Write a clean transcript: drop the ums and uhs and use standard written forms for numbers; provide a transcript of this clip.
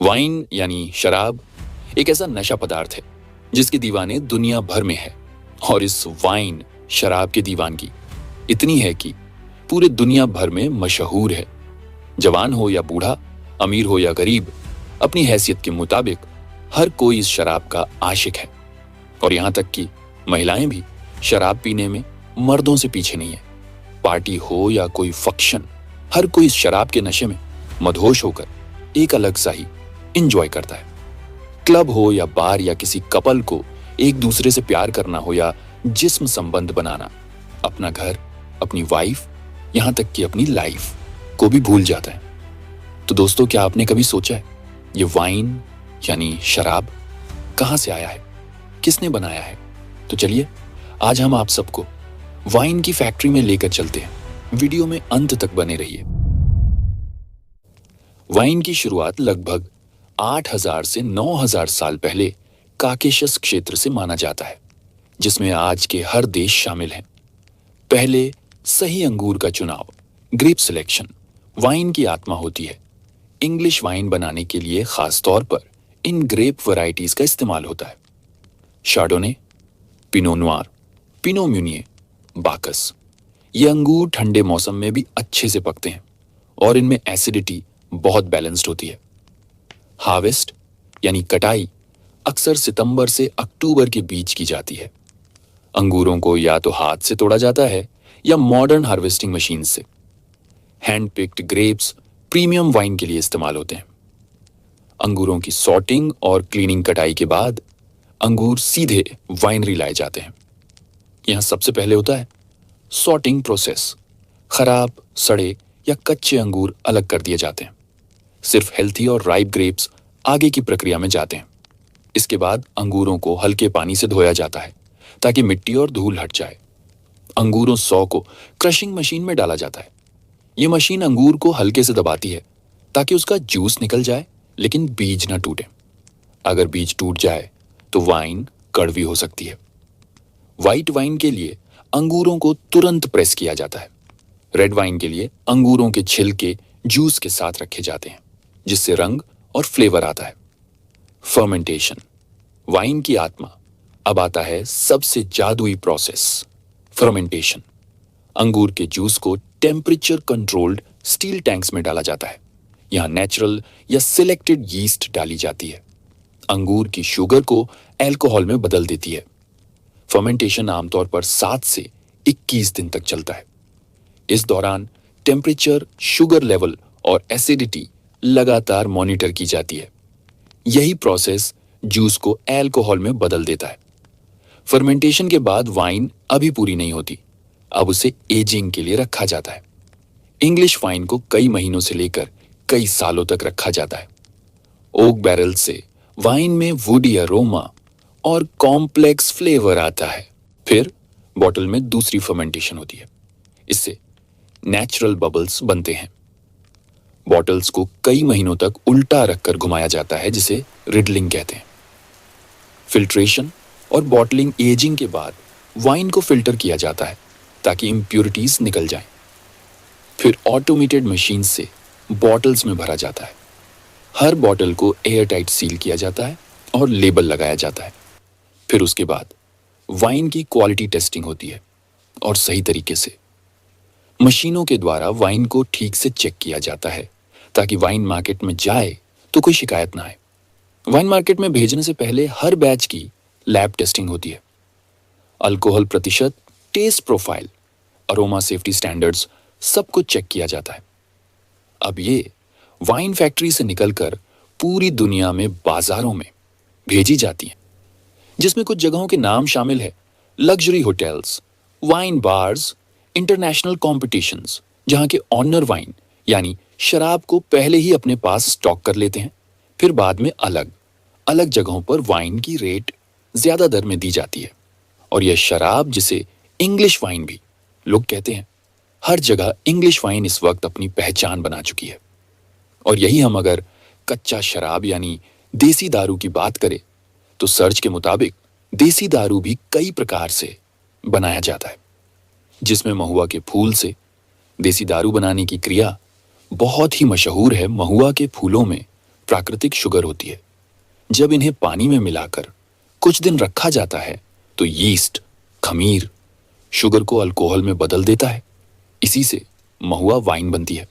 Wine यानी शराब एक ऐसा नशा पदार्थ है जिसके दीवाने दुनिया भर में है। और इस वाइन शराब की दीवानगी इतनी है कि पूरे दुनिया भर में मशहूर है। जवान हो या बूढ़ा, अमीर हो या गरीब, अपनी हैसियत के मुताबिक हर कोई इस शराब का आशिक है। और यहाँ तक कि महिलाएं भी शराब पीने में मर्दों से पीछे नहीं है। पार्टी हो या कोई फंक्शन, हर कोई इस शराब के नशे में मदहोश होकर एक अलग सा ही इंजॉय करता है। क्लब हो या बार या किसी कपल को एक दूसरे से प्यार करना हो या जिस्म संबंध बनाना, अपना घर, अपनी वाइफ, यहाँ तक कि अपनी लाइफ को भी भूल जाता है। तो दोस्तों, क्या आपने कभी सोचा है ये वाइन यानी शराब कहाँ से आया है, किसने बनाया है? तो चलिए आज हम आप सबको वाइन की फैक्ट्री में लेकर चलते हैं। वीडियो में अंत तक बने रहिए। वाइन की शुरुआत लगभग 8000 से 9000 साल पहले काकेशस क्षेत्र से माना जाता है, जिसमें आज के हर देश शामिल हैं। पहले सही अंगूर का चुनाव, ग्रेप सिलेक्शन, वाइन की आत्मा होती है। इंग्लिश वाइन बनाने के लिए खास तौर पर इन ग्रेप वैरायटीज का इस्तेमाल होता है। शार्डोने, पिनो नोयर, पिनो म्यूनिए, बाकस। ये अंगूर ठंडे मौसम में भी अच्छे से पकते हैं और इनमें एसिडिटी बहुत बैलेंस्ड होती है। हार्वेस्ट यानी कटाई अक्सर सितंबर से अक्टूबर के बीच की जाती है। अंगूरों को या तो हाथ से तोड़ा जाता है या मॉडर्न हार्वेस्टिंग मशीन से। Hand picked grapes premium wine के लिए इस्तेमाल होते हैं। अंगूरों की सॉर्टिंग और क्लीनिंग कटाई के बाद अंगूर सीधे वाइनरी लाए जाते हैं। यहां सबसे पहले होता है सॉर्टिंग प्रोसेस। खराब, सड़े या कच्चे अंगूर अलग कर दिए जाते हैं। सिर्फ हेल्थी और राइप ग्रेप्स आगे की प्रक्रिया में जाते हैं। इसके बाद अंगूरों को हल्के पानी से धोया जाता है ताकि मिट्टी और धूल हट जाए। अंगूरों 100 को क्रशिंग मशीन में डाला जाता है। ये मशीन अंगूर को हल्के से दबाती है ताकि उसका जूस निकल जाए, लेकिन बीज ना टूटे। अगर बीज टूट जाए तो वाइन कड़वी हो सकती है। व्हाइट वाइन के लिए अंगूरों को तुरंत प्रेस किया जाता है। रेड वाइन के लिए अंगूरों के छिलके जूस के साथ रखे जाते हैं, जिससे रंग और फ्लेवर आता है। फर्मेंटेशन, वाइन की आत्मा। अब आता है सबसे जादुई प्रोसेस, फर्मेंटेशन। अंगूर के जूस को टेम्परेचर कंट्रोल्ड स्टील टैंक्स में डाला जाता है। यहां नेचुरल या सिलेक्टेड यीस्ट डाली जाती है। अंगूर की शुगर को अल्कोहल में बदल देती है। फर्मेंटेशन आमतौर पर 7 से 21 दिन तक चलता है। इस दौरान टेम्परेचर, शुगर लेवल और एसिडिटी लगातार मॉनिटर की जाती है। यही प्रोसेस जूस को अल्कोहल में बदल देता है। फर्मेंटेशन के बाद वाइन अभी पूरी नहीं होती। अब उसे एजिंग के लिए रखा जाता है। इंग्लिश वाइन को कई महीनों से लेकर कई सालों तक रखा जाता है। ओक बैरल से वाइन में वुडी अरोमा और कॉम्प्लेक्स फ्लेवर आता है। फिर बॉटल में दूसरी फर्मेंटेशन होती है। इससे नेचुरल बबल्स बनते हैं। बॉटल्स को कई महीनों तक उल्टा रखकर घुमाया जाता है, जिसे रिडलिंग कहते हैं। फिल्ट्रेशन और बॉटलिंग एजिंग के बाद वाइन को फिल्टर किया जाता है ताकि इम्प्यूरिटीज निकल जाएं। फिर ऑटोमेटेड मशीन से बॉटल्स में भरा जाता है। हर बॉटल को एयर टाइट सील किया जाता है और लेबल लगाया जाता है। फिर उसके बाद वाइन की क्वालिटी टेस्टिंग होती है और सही तरीके से मशीनों के द्वारा वाइन को ठीक से चेक किया जाता है ताकि वाइन मार्केट में जाए तो कोई शिकायत ना आए। वाइन मार्केट में भेजने से पहले हर बैच की लैब टेस्टिंग होती है। अल्कोहल प्रतिशत, test profile, aroma safety standards, सब कुछ चेक किया जाता है। अब ये वाइन फैक्ट्री से निकलकर पूरी दुनिया में बाजारों में भेजी जाती है, जिसमें कुछ जगहों के नाम शामिल है। Luxury hotels, wine bars, international competitions, जहां के ऑनर वाइन यानी शराब को पहले ही अपने पास स्टॉक कर लेते हैं। फिर बाद में अलग अलग जगहों पर वाइन की रेट ज्यादा दर में दी जाती है। और यह शराब, जिसे इंग्लिश वाइन भी लोग कहते हैं, हर जगह इंग्लिश वाइन इस वक्त अपनी पहचान बना चुकी है। और यही हम अगर कच्चा शराब यानी देसी दारू की बात करें तो सर्च के मुताबिक देसी दारू भी कई प्रकार से बनाया जाता है, जिसमें महुआ के फूल से देसी दारू बनाने की क्रिया बहुत ही मशहूर है। महुआ के फूलों में प्राकृतिक शुगर होती है। जब इन्हें पानी में मिलाकर कुछ दिन रखा जाता है तो यीस्ट, खमीर, शुगर को अल्कोहल में बदल देता है। इसी से महुआ वाइन बनती है।